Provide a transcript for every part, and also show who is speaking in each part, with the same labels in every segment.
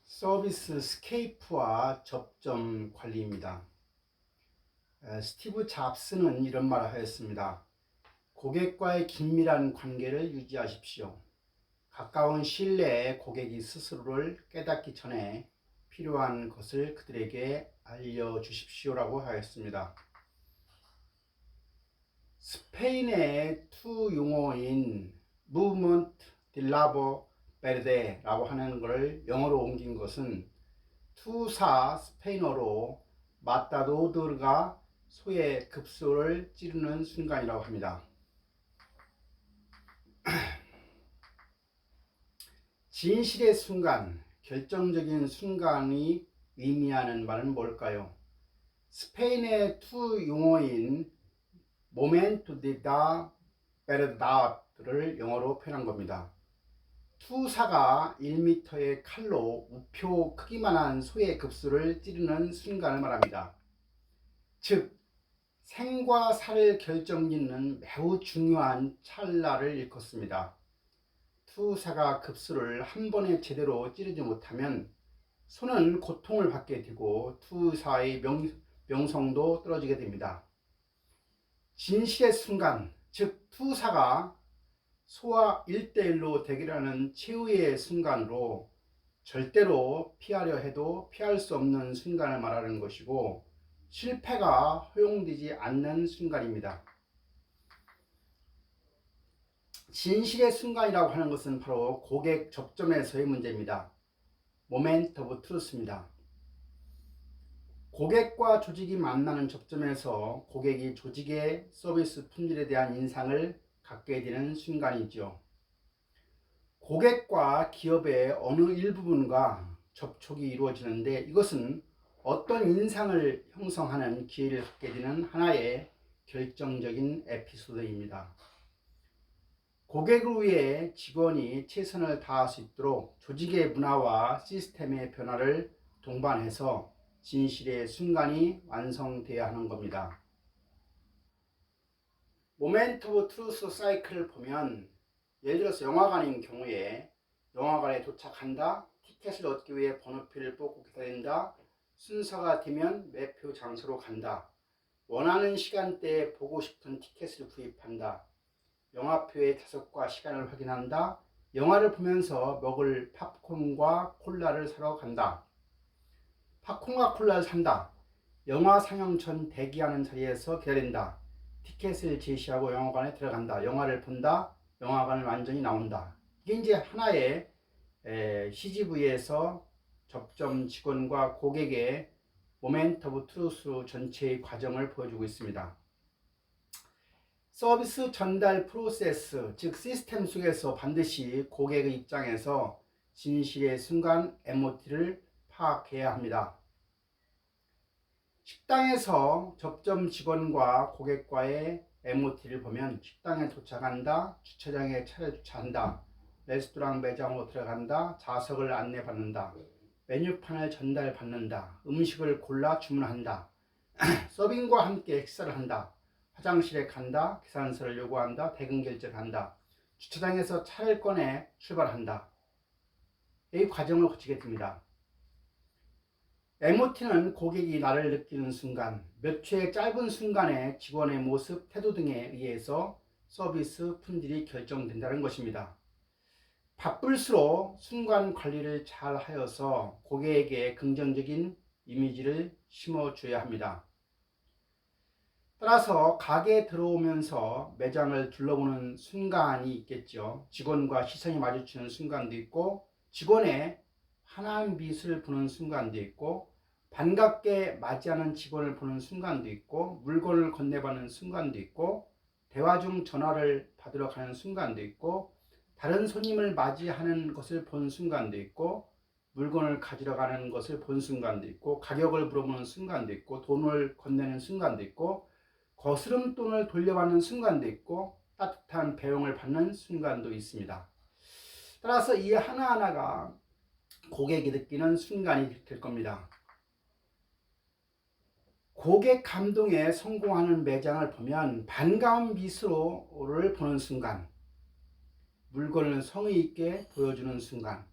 Speaker 1: 서비스 스케이프와 접점 관리입니다. 스티브 잡스는 이런 말을 하였습니다. 고객과의 긴밀한 관계를 유지하십시오. 가까운 시일 내에 고객이 스스로를 깨닫기 전에 필요한 것을 그들에게 알려주십시오라고 하였습니다. 스페인의 투 용어인 Movement del Lago Verde라고 하는 것을 영어로 옮긴 것은 투사 스페인어로 마타도르가 소의 급소를 찌르는 순간이라고 합니다. 진실의 순간, 결정적인 순간이 의미하는 말은 뭘까요? 스페인의 투 용어인 Momento de la Verdad를 영어로 표현한 겁니다. 투사가 1m의 칼로 우표 크기만한 소의 급수를 찌르는 순간을 말합니다. 즉, 생과 사를 결정짓는 매우 중요한 찰나를 일컫습니다. 투사가 급수를 한 번에 제대로 찌르지 못하면 소는 고통을 받게 되고 투사의 명성도 떨어지게 됩니다. 진실의 순간, 즉 투사가 소와 1대1로 대결하는 최후의 순간으로 절대로 피하려 해도 피할 수 없는 순간을 말하는 것이고 실패가 허용되지 않는 순간입니다. 진실의 순간이라고 하는 것은 바로 고객 접점에서의 문제입니다. 모멘트 오브 트루스입니다. 고객과 조직이 만나는 접점에서 고객이 조직의 서비스 품질에 대한 인상을 갖게 되는 순간이죠. 고객과 기업의 어느 일부분과 접촉이 이루어지는데 이것은 어떤 인상을 형성하는 기회를 갖게 되는 하나의 결정적인 에피소드입니다. 고객을 위해 직원이 최선을 다할 수 있도록 조직의 문화와 시스템의 변화를 동반해서 진실의 순간이 완성되어야 하는 겁니다. 모멘트 오브 트루스 사이클을 보면 예를 들어서 영화관인 경우에 영화관에 도착한다, 티켓을 얻기 위해 번호표를 뽑고 기다린다, 순서가 되면 매표 장소로 간다, 원하는 시간대에 보고 싶은 티켓을 구입한다, 영화표의 좌석과 시간을 확인한다, 영화를 보면서 먹을 팝콘과 콜라를 사러 간다, 팝콘과 콜라를 산다, 영화 상영 전 대기하는 자리에서 기다린다, 티켓을 제시하고 영화관에 들어간다, 영화를 본다, 영화관을 완전히 나온다. 이게 이제 하나의 CGV에서 접점 직원과 고객의 모멘트 오브 트루스 전체의 과정을 보여주고 있습니다. 서비스 전달 프로세스, 즉 시스템 속에서 반드시 고객의 입장에서 진실의 순간 MOT를 파악해야 합니다. 식당에서 접점 직원과 고객과의 MOT를 보면 식당에 도착한다, 주차장에 차를 주차한다, 레스토랑 매장으로 들어간다, 좌석을 안내받는다, 메뉴판을 전달받는다, 음식을 골라 주문한다, 서빙과 함께 식사를 한다, 화장실에 간다, 계산서를 요구한다, 대금 결제를 한다, 주차장에서 차를 꺼내 출발한다. 이 과정을 거치게 됩니다. MOT는 고객이 나를 느끼는 순간, 몇 초의 짧은 순간에 직원의 모습, 태도 등에 의해서 서비스 품질이 결정된다는 것입니다. 바쁠수록 순간 관리를 잘 하여서 고객에게 긍정적인 이미지를 심어줘야 합니다. 따라서 가게에 들어오면서 매장을 둘러보는 순간이 있겠죠. 직원과 시선이 마주치는 순간도 있고, 직원의 환한 미소를 보는 순간도 있고, 반갑게 맞이하는 직원을 보는 순간도 있고, 물건을 건네받는 순간도 있고, 대화 중 전화를 받으러 가는 순간도 있고, 다른 손님을 맞이하는 것을 본 순간도 있고, 물건을 가지러 가는 것을 본 순간도 있고, 가격을 물어보는 순간도 있고, 돈을 건네는 순간도 있고, 거스름돈을 돌려받는 순간도 있고, 따뜻한 배웅을 받는 순간도 있습니다. 따라서 이 하나하나가 고객이 느끼는 순간이 될 겁니다. 고객 감동에 성공하는 매장을 보면 반가운 미소를 보는 순간, 물건을 성의 있게 보여주는 순간,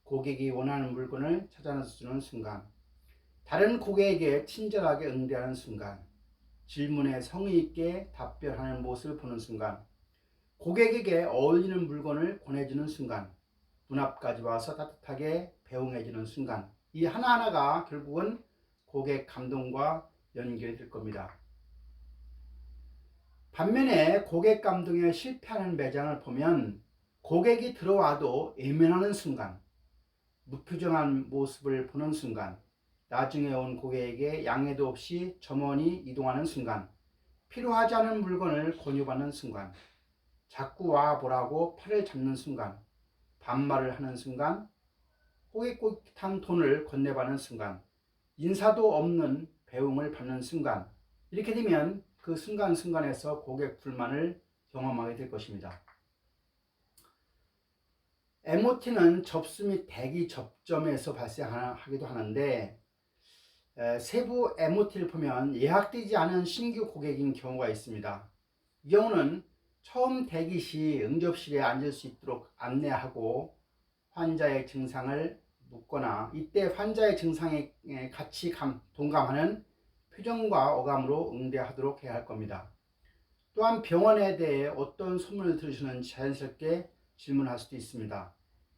Speaker 1: 고객이 원하는 물건을 찾아주는 순간, 다른 고객에게 친절하게 응대하는 순간, 질문에 성의 있게 답변하는 모습을 보는 순간, 고객에게 어울리는 물건을 권해주는 순간, 문 앞까지 와서 따뜻하게 배웅해주는 순간, 이 하나하나가 결국은 고객 감동과 연결이 될 겁니다. 반면에 고객 감동에 실패하는 매장을 보면 고객이 들어와도 외면하는 순간, 무표정한 모습을 보는 순간, 나중에 온 고객에게 양해도 없이 점원이 이동하는 순간, 필요하지 않은 물건을 권유받는 순간, 자꾸 와보라고 팔을 잡는 순간, 반말을 하는 순간, 꼬깃꼬깃한 돈을 건네받는 순간, 인사도 없는 배웅을 받는 순간, 이렇게 되면 그 순간순간에서 고객 불만을 경험하게 될 것입니다. MOT는 접수 및 대기 접점에서 발생하기도 하는데, 세부 MOT를 보면 예약되지 않은 신규 고객인 경우가 있습니다. 이 경우는 처음 대기 시 응접실에 앉을 수 있도록 안내하고 환자의 증상을 묻거나 이때 환자의 증상에 같이 동감하는 표정과 어감으로 응대하도록 해야 할 겁니다. 또한 병원에 대해 어떤 소문을 들으시는지 자연스럽게 질문할 수도 있습니다.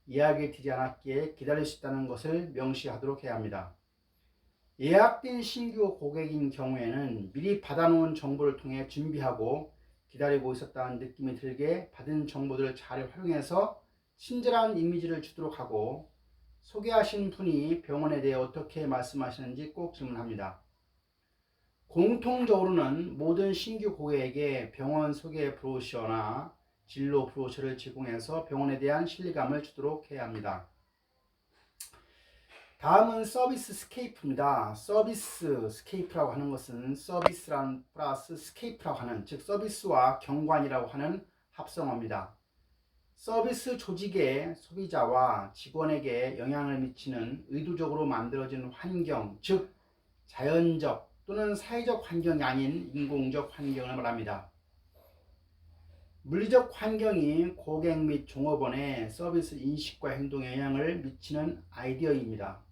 Speaker 1: 예약이 되지 않았기에 기다릴 수 있다는 것을 명시하도록 해야 합니다. 예약된 신규 고객인 경우에는 미리 받아놓은 정보를 통해 준비하고 기다리고 있었다는 느낌이 들게 받은 정보들을 잘 활용해서 친절한 이미지를 주도록 하고 소개하신 분이 병원에 대해 어떻게 말씀하시는지 꼭 질문합니다. 공통적으로는 모든 신규 고객에게 병원 소개 브로셔나 진로 브로셔를 제공해서 병원에 대한 신뢰감을 주도록 해야 합니다. 다음은 서비스 스케이프입니다. 서비스 스케이프라고 하는 것은 서비스란 플러스 스케이프라고 하는, 즉 서비스와 경관이라고 하는 합성어입니다. 서비스 조직의 소비자와 직원에게 영향을 미치는 의도적으로 만들어진 환경, 즉 자연적 또는 사회적 환경이 아닌 인공적 환경을 말합니다. 물리적 환경이 고객 및 종업원의 서비스 인식과 행동에 영향을 미치는 아이디어입니다.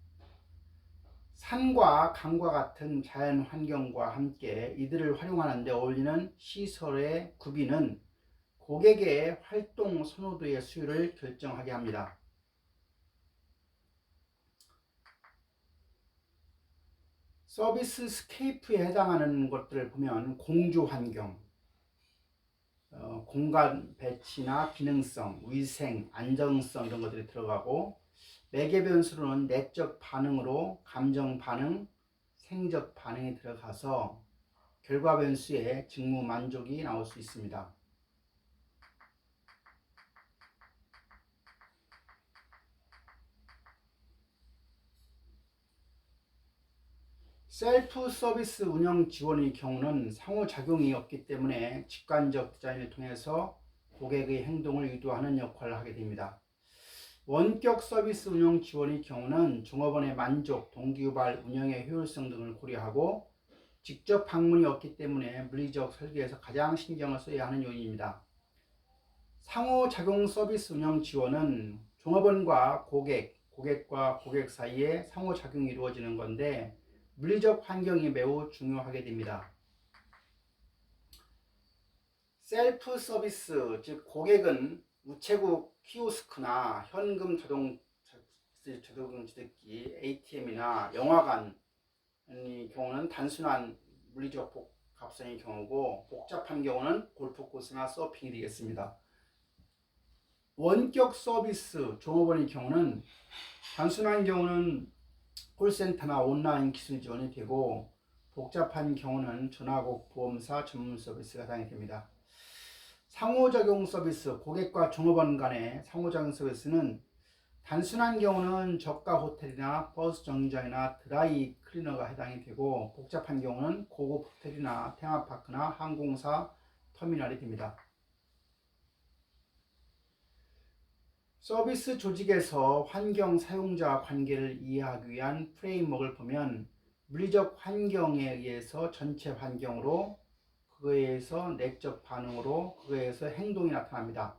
Speaker 1: 산과 강과 같은 자연 환경과 함께 이들을 활용하는 데 어울리는 시설의 구비는 고객의 활동 선호도의 수요를 결정하게 합니다. 서비스 스케이프에 해당하는 것들을 보면 공조 환경, 공간 배치나 기능성, 위생, 안정성 이런 것들이 들어가고, 매개 변수로는 내적 반응으로 감정 반응, 생적 반응이 들어가서 결과 변수에 직무 만족이 나올 수 있습니다. 셀프 서비스 운영 지원의 경우는 상호작용이 없기 때문에 직관적 디자인을 통해서 고객의 행동을 유도하는 역할을 하게 됩니다. 원격 서비스 운영 지원의 경우는 종업원의 만족, 동기유발, 운영의 효율성 등을 고려하고 직접 방문이 없기 때문에 물리적 설계에서 가장 신경을 써야 하는 요인입니다. 상호작용 서비스 운영 지원은 종업원과 고객과 고객 사이에 상호작용이 이루어지는 건데 물리적 환경이 매우 중요하게 됩니다. 셀프 서비스, 즉 고객은 우체국 키오스크나 현금 자동 지급기, ATM이나 영화관의 경우는 단순한 물리적 값성의 경우고, 복잡한 경우는 골프 코스나 서핑이 되겠습니다. 원격 서비스 종업원의 경우는 단순한 경우는 콜센터나 온라인 기술 지원이 되고, 복잡한 경우는 전화국 보험사 전문 서비스가 해당이 됩니다. 상호작용 서비스, 고객과 종업원 간의 상호작용 서비스는 단순한 경우는 저가 호텔이나 버스 정류장이나 드라이 클리너가 해당이 되고, 복잡한 경우는 고급 호텔이나 테마파크나 항공사 터미널이 됩니다. 서비스 조직에서 환경 사용자 관계를 이해하기 위한 프레임워크를 보면 물리적 환경에 의해서 전체 환경으로, 그거에 의해서 내적 반응으로, 그거에 의해서 행동이 나타납니다.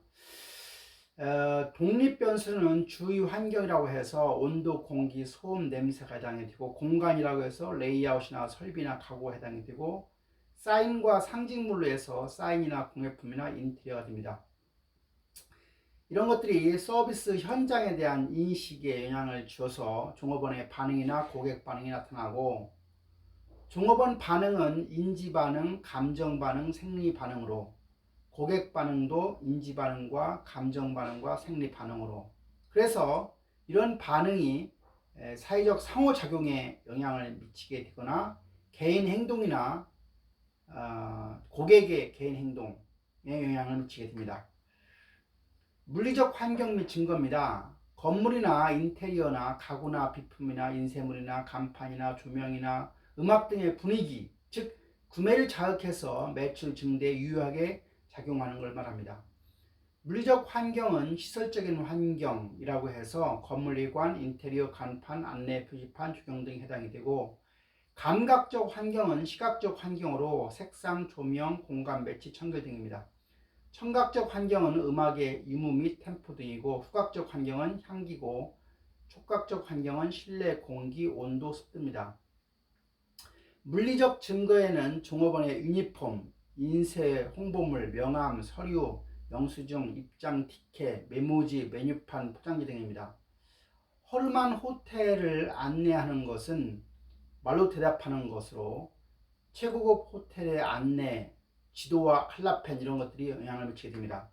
Speaker 1: 독립 변수는 주위 환경이라고 해서 온도, 공기, 소음, 냄새가 해당이 되고, 공간이라고 해서 레이아웃이나 설비나 가구가 해당이 되고, 사인과 상징물로 해서 사인이나 공예품이나 인테리어가 됩니다. 이런 것들이 서비스 현장에 대한 인식에 영향을 주어서 종업원의 반응이나 고객 반응이 나타나고, 종업원 반응은 인지 반응, 감정 반응, 생리 반응으로, 고객 반응도 인지 반응과 감정 반응과 생리 반응으로, 그래서 이런 반응이 사회적 상호작용에 영향을 미치게 되거나 개인 행동이나 고객의 개인 행동에 영향을 미치게 됩니다. 물리적 환경 및 증거입니다. 건물이나 인테리어나 가구나 비품이나 인쇄물이나 간판이나 조명이나 음악 등의 분위기, 즉 구매를 자극해서 매출 증대에 유효하게 작용하는 걸 말합니다. 물리적 환경은 시설적인 환경이라고 해서 건물 외관, 인테리어, 간판, 안내 표지판, 조경 등이 해당이 되고, 감각적 환경은 시각적 환경으로 색상, 조명, 공간 배치, 청결 등입니다. 청각적 환경은 음악의 유무 및 템포 등이고, 후각적 환경은 향기고, 촉각적 환경은 실내 공기, 온도, 습도입니다. 물리적 증거에는 종업원의 유니폼, 인쇄, 홍보물, 명함, 서류, 영수증, 입장 티켓, 메모지, 메뉴판, 포장지 등입니다. 허름한 호텔을 안내하는 것은 말로 대답하는 것으로, 최고급 호텔의 안내, 지도와 칼라펜 이런 것들이 영향을 미치게 됩니다.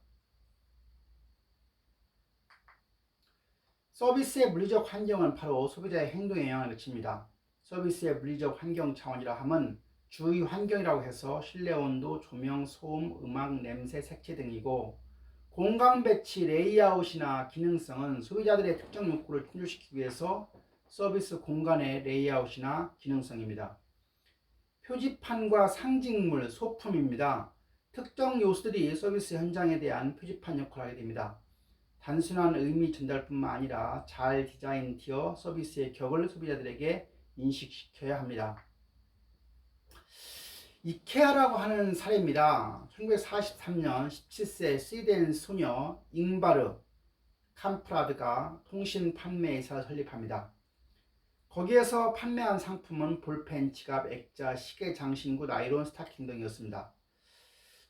Speaker 1: 서비스의 물리적 환경은 바로 소비자의 행동에 영향을 미칩니다. 서비스의 물리적 환경 차원이라 함은 주위 환경이라고 해서 실내 온도, 조명, 소음, 음악, 냄새, 색채 등이고, 공간 배치, 레이아웃이나 기능성은 소비자들의 특정 욕구를 충족시키기 위해서 서비스 공간의 레이아웃이나 기능성입니다. 표지판과 상징물, 소품입니다. 특정 요소들이 서비스 현장에 대한 표지판 역할을 하게 됩니다. 단순한 의미 전달뿐만 아니라 잘 디자인되어 서비스의 격을 소비자들에게 인식시켜야 합니다. 이케아라고 하는 사례입니다. 1943년 17세 스웨덴 소녀 잉바르 캄프라드가 통신 판매회사를 설립합니다. 거기에서 판매한 상품은 볼펜, 지갑, 액자, 시계, 장신구, 나이론, 스타킹 등이었습니다.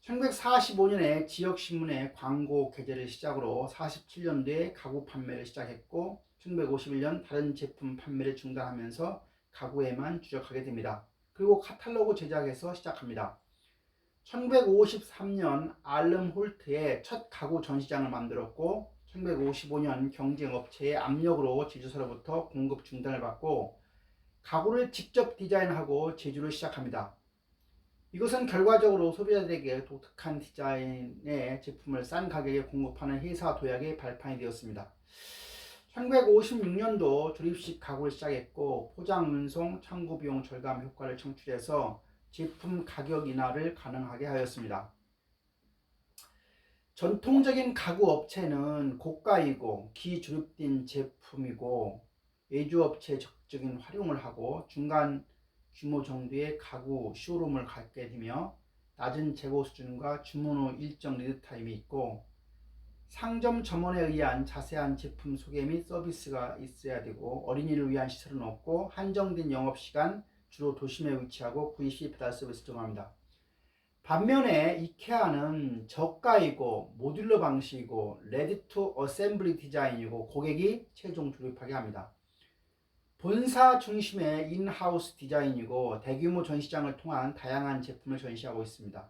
Speaker 1: 1945년에 지역신문에 광고 게재를 시작으로 47년도에 가구 판매를 시작했고, 1951년 다른 제품 판매를 중단하면서 가구에만 주력하게 됩니다. 그리고 카탈로그 제작에서 시작합니다. 1953년 알름 홀트의 첫 가구 전시장을 만들었고, 1955년 경쟁업체의 압력으로 제조사로부터 공급 중단을 받고 가구를 직접 디자인하고 제조를 시작합니다. 이것은 결과적으로 소비자들에게 독특한 디자인의 제품을 싼 가격에 공급하는 회사 도약의 발판이 되었습니다. 1956년도 조립식 가구를 시작했고, 포장, 운송, 창고 비용 절감 효과를 창출해서 제품 가격 인하를 가능하게 하였습니다. 전통적인 가구 업체는 고가이고 기조립된 제품이고, 외주업체의 적극적인 활용을 하고 중간 규모 정도의 가구 쇼룸을 갖게 되며, 낮은 재고 수준과 주문 후 일정 리드타임이 있고, 상점 점원에 의한 자세한 제품 소개 및 서비스가 있어야 되고, 어린이를 위한 시설은 없고, 한정된 영업시간, 주로 도심에 위치하고 구입 시 배달 서비스를 제공합니다. 반면에 이케아는 저가이고 모듈러 방식이고 레디 투 어셈블리 디자인이고 고객이 최종 조립하게 합니다. 본사 중심의 인하우스 디자인이고 대규모 전시장을 통한 다양한 제품을 전시하고 있습니다.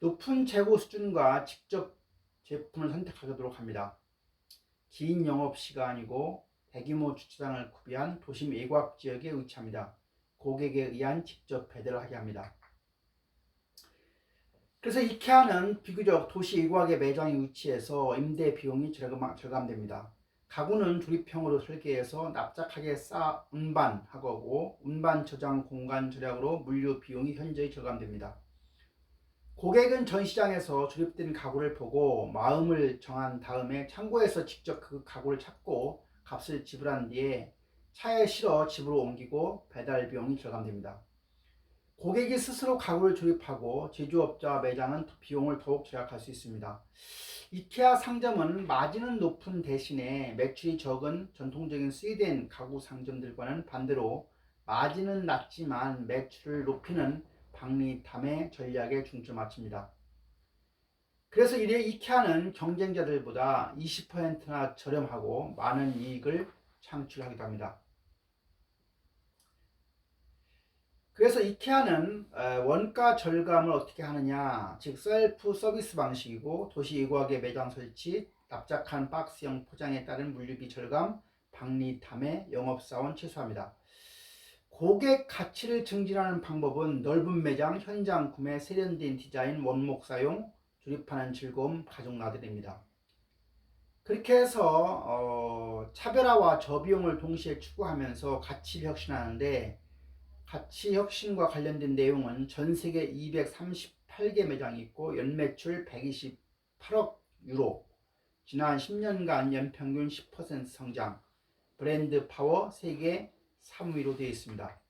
Speaker 1: 높은 재고 수준과 직접 제품을 선택하도록 합니다. 긴 영업시간이고 대규모 주차장을 구비한 도심 외곽 지역에 위치합니다. 고객에 의한 직접 배달을 하게 합니다. 그래서 이케아는 비교적 도시 외곽의 매장이 위치해서 임대 비용이 절감됩니다. 가구는 조립형으로 설계해서 납작하게 운반하고 운반 저장 공간 절약으로 물류 비용이 현저히 절감됩니다. 고객은 전시장에서 조립된 가구를 보고 마음을 정한 다음에 창고에서 직접 그 가구를 찾고 값을 지불한 뒤에 차에 실어 집으로 옮기고 배달 비용이 절감됩니다. 고객이 스스로 가구를 조립하고 제조업자와 매장은 비용을 더욱 절약할 수 있습니다. 이케아 상점은 마진은 높은 대신에 매출이 적은 전통적인 스웨덴 가구 상점들과는 반대로 마진은 낮지만 매출을 높이는 박리담의 전략에 중점 맞춥니다. 그래서 이래 이케아는 경쟁자들보다 20%나 저렴하고 많은 이익을 창출하기도 합니다. 그래서 이케아는 원가 절감을 어떻게 하느냐, 즉 셀프 서비스 방식이고 도시 일구하게 매장 설치, 납작한 박스형 포장에 따른 물류비 절감, 박리담의 영업사원 최소화합니다. 고객 가치를 증진하는 방법은 넓은 매장, 현장 구매, 세련된 디자인, 원목 사용, 조립하는 즐거움, 가족 나들입니다. 그렇게 해서 차별화와 저비용을 동시에 추구하면서 가치를 혁신하는데, 가치 혁신과 관련된 내용은 전 세계 238개 매장이 있고 연매출 128억 유로, 지난 10년간 연평균 10% 성장, 브랜드 파워 세계 3위로 되어 있습니다.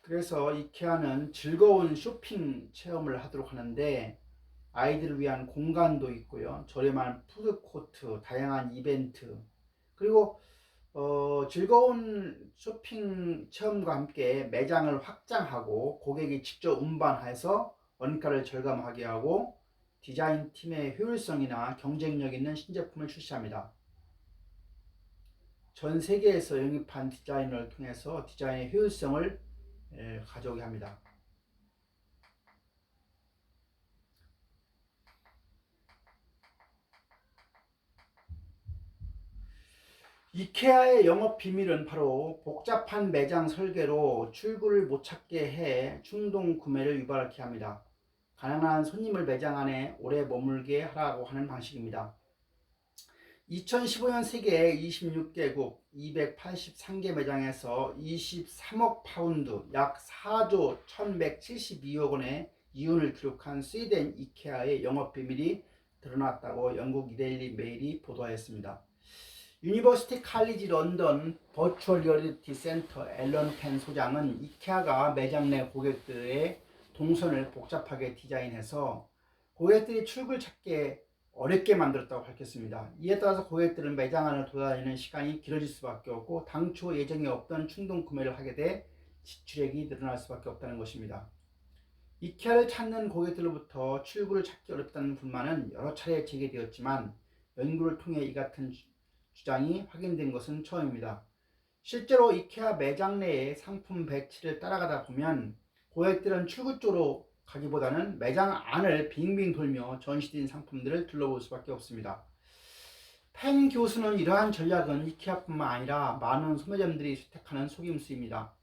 Speaker 1: 그래서 이케아는 즐거운 쇼핑 체험을 하도록 하는데 아이들을 위한 공간도 있고요. 저렴한 푸드코트, 다양한 이벤트, 그리고 즐거운 쇼핑 체험과 함께 매장을 확장하고 고객이 직접 운반해서 원가를 절감하게 하고 디자인 팀의 효율성이나 경쟁력 있는 신제품을 출시합니다. 전 세계에서 영입한 디자이너를 통해서 디자인의 효율성을 가져오게 합니다. 이케아의 영업 비밀은 바로 복잡한 매장 설계로 출구를 못 찾게 해 충동 구매를 유발하게 합니다. 가난한 손님을 매장 안에 오래 머물게 하라고 하는 방식입니다. 2015년 세계 26개국 283개 매장에서 23억 파운드, 약 4조 1172억 원의 이윤을 기록한 스웨덴 이케아의 영업 비밀이 드러났다고 영국 이데일리 메일이 보도하였습니다. 유니버시티 칼리지 런던 버추얼 리얼리티 센터 앨런 펜 소장은 이케아가 매장 내 고객들의 동선을 복잡하게 디자인해서 고객들이 출구를 찾게 어렵게 만들었다고 밝혔습니다. 이에 따라서 고객들은 매장 안을 돌아다니는 시간이 길어질 수밖에 없고 당초 예정에 없던 충동 구매를 하게 돼 지출액이 늘어날 수밖에 없다는 것입니다. 이케아를 찾는 고객들로부터 출구를 찾기 어렵다는 불만은 여러 차례 제기되었지만 연구를 통해 이 같은 주장이 확인된 것은 처음입니다. 실제로 이케아 매장 내의 상품 배치를 따라가다 보면 고객들은 출구 쪽으로 가기보다는 매장 안을 빙빙 돌며 전시된 상품들을 둘러볼 수밖에 없습니다. 펜 교수는 이러한 전략은 이케아뿐만 아니라 많은 소매점들이 채택하는 속임수입니다.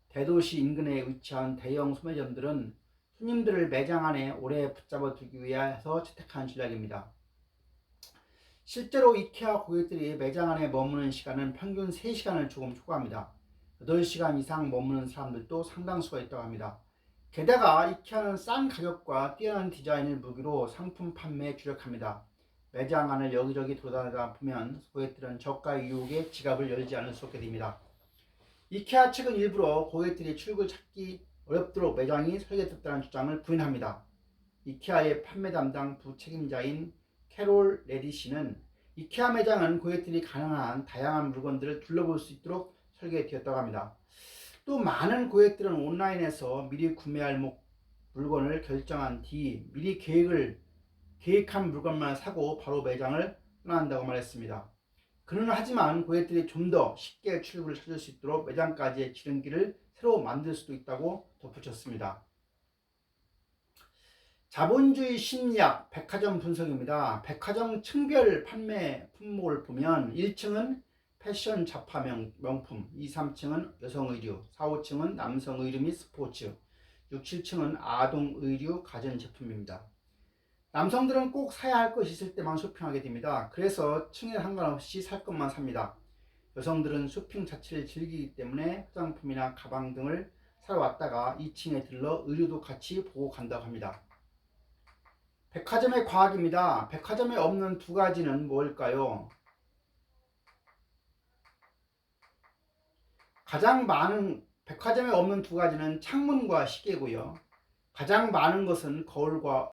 Speaker 1: 대도시 인근에 위치한 대형 소매점들은 손님들을 매장 안에 오래 붙잡아 두기 위해서 채택하는 전략입니다. 실제로 이케아 고객들이 매장 안에 머무는 시간은 평균 3시간을 조금 초과합니다. 8시간 이상 머무는 사람들도 상당수가 있다고 합니다. 게다가 이케아는 싼 가격과 뛰어난 디자인을 무기로 상품 판매에 주력합니다. 매장 안을 여기저기 돌아다니다 보면 고객들은 저가 유혹에 지갑을 열지 않을 수 없게 됩니다. 이케아 측은 일부러 고객들이 출구를 찾기 어렵도록 매장이 설계됐다는 주장을 부인합니다. 이케아의 판매 담당 부책임자인 캐롤 레디시는 이케아 매장은 고객들이 가능한 다양한 물건들을 둘러볼 수 있도록 설계되었다고 합니다. 또 많은 고객들은 온라인에서 미리 구매할 물건을 결정한 뒤 미리 계획한 물건만 사고 바로 매장을 떠난다고 말했습니다. 그는 하지만 고객들이 좀 더 쉽게 출구를 찾을 수 있도록 매장까지의 지름길을 새로 만들 수도 있다고 덧붙였습니다. 자본주의 심리학 백화점 분석입니다. 백화점 층별 판매 품목을 보면 1층은 패션 잡화 명품, 2, 3층은 여성 의류, 4, 5층은 남성 의류 및 스포츠, 6, 7층은 아동 의류 가전 제품입니다. 남성들은 꼭 사야 할 것이 있을 때만 쇼핑하게 됩니다. 그래서 층에 상관없이 살 것만 삽니다. 여성들은 쇼핑 자체를 즐기기 때문에 화장품이나 가방 등을 사러 왔다가 2층에 들러 의류도 같이 보고 간다고 합니다. 백화점의 과학입니다. 백화점에 없는 두 가지는 뭘까요? 백화점에 없는 두 가지는 창문과 시계고요. 가장 많은 것은 거울과